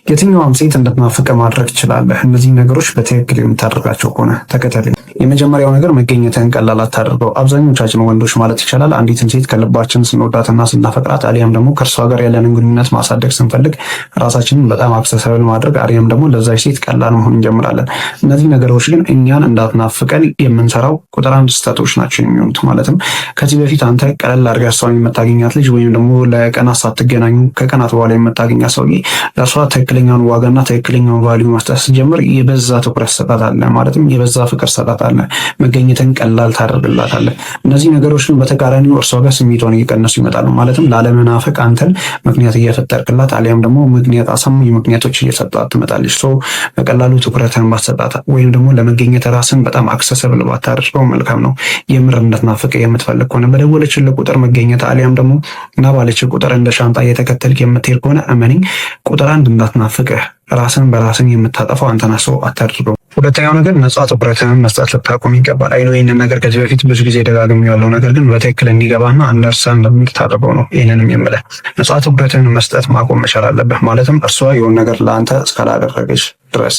የትኛውም ሴት እንድትናፍቅ ማድረግ ትችላለህ። እነዚህ ነገሮች በትክክል የምታደርጋቸው ከሆነ ተከተል። የመጀመሪያው ነገር መገኘትህን ቀላል አታድርገው። አብዛኞቻችን ወንዶች ማለት ይቻላል አንዲትን ሴት ከልባችን ስንወዳትና ስናፈቅራት አሊያም ደግሞ ከእርሷ ጋር ያለንን ግንኙነት ማሳደግ ስንፈልግ ራሳችንን በጣም አክሰሰብል ማድረግ አሊያም ደግሞ ለዛች ሴት ቀላል መሆን እንጀምራለን። እነዚህ ነገሮች ግን እኛን እንዳትናፍቀን የምንሰራው ቁጥር አንድ ስህተቶች ናቸው የሚሆኑት። ማለትም ከዚህ በፊት አንተ ቀለል አድርገህ እሷን የምታገኛት ልጅ ወይም ደግሞ ለቀናት ሳትገናኙ ከቀናት በኋላ የምታገኛት ሰውዬ ለእርሷ ትክክለኛውን ዋጋና ትክክለኛውን ቫልዩ መስጠት ስትጀምር የበዛ ትኩረት ሰጣታለህ። ማለትም የበዛ ፍቅር ሰጣታለህ። መገኘትን ቀላል ታደርግላታለህ። እነዚህ ነገሮች ግን በተቃራኒው እርሷ ጋር ስሜቷን እየቀነሱ ይመጣሉ። ማለትም ላለመናፈቅ አንተን ምክንያት እየፈጠርክላት አሊያም ደግሞ አሳማኝ ምክንያቶች እየሰጣት ትመጣለች። በቀላሉ ትኩረትን ባትሰጣት ወይም ደግሞ ለመገኘት ራስን በጣም አክሰሰብል ባታደርገው መልካም ነው። የምር እንድትናፍቅ የምትፈልግ ከሆነ በደወለችልህ ቁጥር መገኘት አሊያም ደግሞ እና ባለችህ ቁጥር እንደ ሻንጣ እየተከተልክ የምትሄድ ከሆነ እመነኝ ቁጥር አንድ እንዳትናፍቅህ ራስን በራስን የምታጠፋው አንተና ሰው አታድርገው። ሁለተኛው ነገር ነፃ ትኩረትህን መስጠት ልታቆም ይገባል። አይኖ ይህንን ነገር ከዚህ በፊት ብዙ ጊዜ ደጋግሜዋለሁ፣ ነገር ግን በትክክል እንዲገባና አንደርስታንድ እንደምታደርገው ነው ይህንንም የምልህ። ነፃ ትኩረትህን መስጠት ማቆም መቻል አለብህ። ማለትም እርሷ የሆነ ነገር ለአንተ እስካላደረገች ድረስ።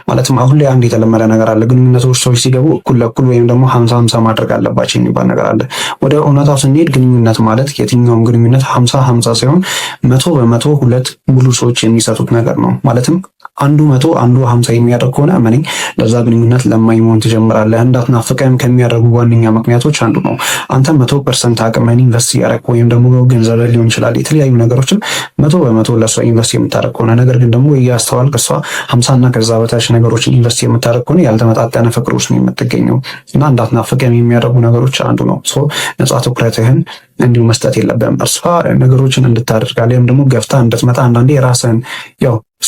ማለትም አሁን ላይ አንድ የተለመደ ነገር አለ። ግንኙነቶች ሰዎች ሲገቡ እኩል ለእኩል ወይም ደግሞ 50-50 ማድረግ አለባቸው የሚባል ነገር አለ። ወደ እውነታው ስንሄድ ግንኙነት ማለት የትኛውም ግንኙነት 50-50 ሳይሆን 100% ሁለት ሙሉ ሰዎች የሚሰጡት ነገር ነው። ማለትም አንዱ 100 አንዱ 50 የሚያደርግ ከሆነ እመነኝ ለዛ ግንኙነት ለማኝ መሆን ትጀምራለህ። እንዳትናፍቀህም ከሚያደርጉ ዋነኛ ምክንያቶች አንዱ ነው። አንተ 100% አቅምህን ኢንቨስት እያደረግ ወይም ደግሞ ገንዘብ ሊሆን ይችላል የተለያዩ ነገሮችን 100% ለእሷ ኢንቨስት የምታደርግ ከሆነ ነገር ግን ደግሞ እያስተዋልክ እሷ 50 ከዛ በታች ነገሮችን ኢንቨስት የምታደርግ ከሆነ ያልተመጣጠነ ፍቅር ውስጥ ነው የምትገኘው እና እንዳትናፍቀህም የሚያደርጉ ነገሮች አንዱ ነው። ነፃ ትኩረትህን እንዲሁ መስጠት የለብህም። እርሷ ነገሮችን እንድታደርግ አሊያም ደግሞ ገፍታ እንድትመጣ አንዳንዴ ራስህን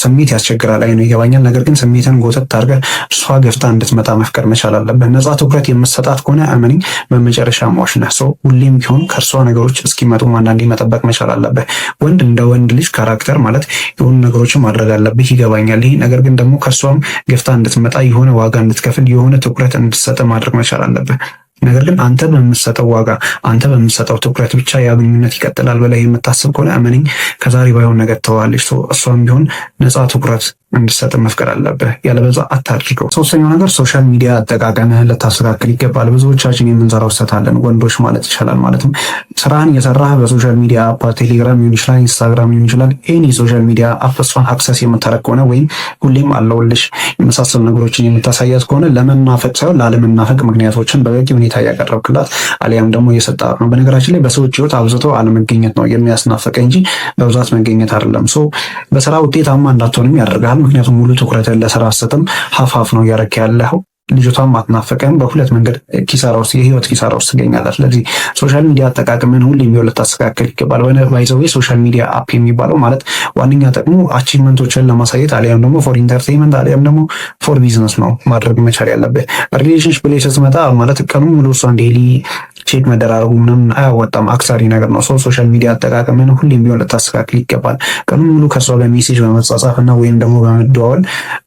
ስሜት ያስቸግራል። አይኑ ይገባኛል። ነገር ግን ስሜትን ጎተት አድርገህ እርሷ ገፍታ እንድትመጣ መፍቀር መቻል አለብህ። ነፃ ትኩረት የምትሰጣት ከሆነ እመነኝ በመጨረሻ ሟች ነህ። ሁሌም ቢሆን ከእርሷ ነገሮች እስኪመጡ አንዳንዴ መጠበቅ መቻል አለብህ። ወንድ እንደ ወንድ ልጅ ካራክተር ማለት የሆኑ ነገሮችን ማድረግ አለብህ። ይገባኛል ይሄ ነገር ግን ደግሞ ከእርሷም ገፍታ እንድትመጣ የሆነ ዋጋ እንድትከፍል የሆነ ትኩረት እንድትሰጥ ማድረግ መቻል አለብህ። ነገር ግን አንተ በምትሰጠው ዋጋ አንተ በምትሰጠው ትኩረት ብቻ ያ ግንኙነት ይቀጥላል ብለህ የምታስብ ከሆነ እመነኝ ከዛሬ ባይሆን ነገር ተዋለች። እሷም ቢሆን ነፃ ትኩረት እንድትሰጥ መፍቀር አለብህ። ያለበዛ አታድርገው። ሶስተኛው ነገር ሶሻል ሚዲያ አጠቃቀምህን ልታስተካክል ይገባል። ብዙዎቻችን የምንሰራው ስህተት አለን፣ ወንዶች ማለት ይቻላል። ማለትም ስራህን እየሰራህ በሶሻል ሚዲያ አፕ ቴሌግራም ሊሆን ይችላል፣ ኢንስታግራም ሊሆን ይችላል፣ ኤኒ ሶሻል ሚዲያ አፕ እሷን አክሰስ የምታደርግ ከሆነ ወይም ሁሌም አለውልሽ የመሳሰሉ ነገሮችን የምታሳያት ከሆነ ለመናፈቅ ሳይሆን ላለመናፈቅ ምክንያቶችን በበቂ ሁኔታ ያቀረብክላት አሊያም ደግሞ እየሰጣት ነው። በነገራችን ላይ በሰዎች ህይወት አብዝቶ አለመገኘት ነው የሚያስናፍቅ እንጂ በብዛት መገኘት አይደለም። በስራ ውጤታማ እንዳትሆንም ያደርጋል። ምክንያቱም ሙሉ ትኩረትን ለስራ አሰጥም ሀፋፍ ነው እያደረክ ያለው። ልጅቷም አትናፈቀም። በሁለት መንገድ ኪሳራ ውስጥ የህይወት ኪሳራ ውስጥ ትገኛለች። ስለዚህ ሶሻል ሚዲያ አጠቃቀምን ሁሌም ቢሆን ልታስተካክል ይገባል። ባይዘዌ ሶሻል ሚዲያ አፕ የሚባለው ማለት ዋነኛ ጥቅሙ አቺቭመንቶችን ለማሳየት አሊያም ደግሞ ፎር ኢንተርቴይንመንት አሊያም ደግሞ ፎር ቢዝነስ ነው ማድረግ መቻል ያለብህ። ሪሌሽንሽፕ ላይ ስትመጣ ማለት ቀኑ ሙሉ እሷን ዴይሊ ቼክ መደራረጉ ምንም አያወጣም፣ አክሳሪ ነገር ነው። ሶሻል ሚዲያ አጠቃቀምን ሁሌም ቢሆን ልታስተካክል ይገባል። ቀኑ ሙሉ ከሷ ጋር ሜሴጅ በመጻጻፍ እና ወይም ደግሞ በመደዋወል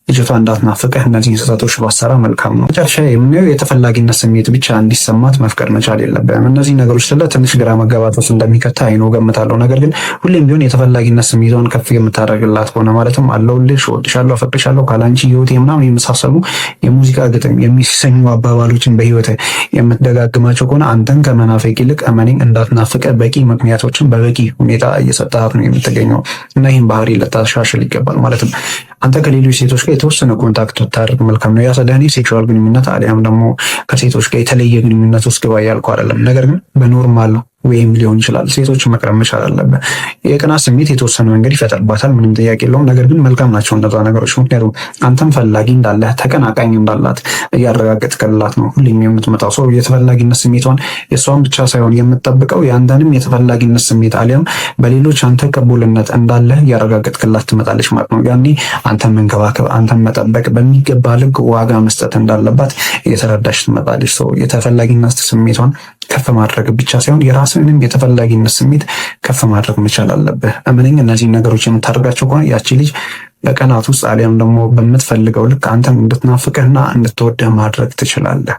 ልጅቷ እንዳትናፍቅህ እነዚህን ስህተቶች ባሰራ መልካም ነው። መጨረሻ የምናየው የተፈላጊነት ስሜት ብቻ እንዲሰማት መፍቀድ መቻል የለብህም። እነዚህ ነገሮች ስለ ትንሽ ግራ መጋባት ውስጥ እንደሚከታ አይኖ ገምታለሁ። ነገር ግን ሁሌም ቢሆን የተፈላጊነት ስሜቷን ከፍ የምታደርግላት ከሆነ ማለትም አለሁልሽ፣ እወድሻለሁ፣ አፈቅርሻለሁ፣ ካላንቺ ህይወቴ ምናምን የመሳሰሉ የሙዚቃ ግጥም የሚሰኙ አባባሎችን በህይወት የምትደጋግማቸው ከሆነ አንተን ከመናፈቅ ይልቅ እመኔን እንዳትናፍቀ በቂ ምክንያቶችን በበቂ ሁኔታ እየሰጣት ነው የምትገኘው እና ይህን ባህሪ ልታሻሽል ይገባል። ማለትም አንተ ከሌሎች ሴቶች ጋር የተወሰነ ኮንታክት ብታደርግ መልካም ነው። ያሰዳኒ ሴክሹዋል ግንኙነት አሊያም ደግሞ ከሴቶች ጋር የተለየ ግንኙነት ውስጥ ግባ ያልኩ አይደለም። ነገር ግን በኖርማል ወይም ሊሆን ይችላል ሴቶች መቅረብ መቻል አለበት። የቅናት ስሜት የተወሰነ መንገድ ይፈጠርባታል፣ ምንም ጥያቄ የለውም። ነገር ግን መልካም ናቸው እነዛ ነገሮች። ምክንያቱም አንተም ፈላጊ እንዳለህ ተቀናቃኝ እንዳላት እያረጋገጥክላት ነው ሁሌም የምትመጣው። ሰው የተፈላጊነት ስሜቷን የእሷን ብቻ ሳይሆን የምትጠብቀው የአንተንም የተፈላጊነት ስሜት አሊያም በሌሎች አንተ ቅቡልነት እንዳለህ እያረጋገጥክላት ትመጣለች ማለት ነው። ያኔ አንተን መንከባከብ፣ አንተን መጠበቅ፣ በሚገባ ልክ ዋጋ መስጠት እንዳለባት እየተረዳች ትመጣለች። ሰው የተፈላጊነት ስሜቷን ከፍ ማድረግ ብቻ ሳይሆን የራስንም የተፈላጊነት ስሜት ከፍ ማድረግ መቻል አለብህ። እመነኝ እነዚህ ነገሮች የምታደርጋቸው ከሆነ ያቺ ልጅ በቀናት ውስጥ አሊያም ደግሞ በምትፈልገው ልክ አንተን እንድትናፍቅህና እንድትወደህ ማድረግ ትችላለህ።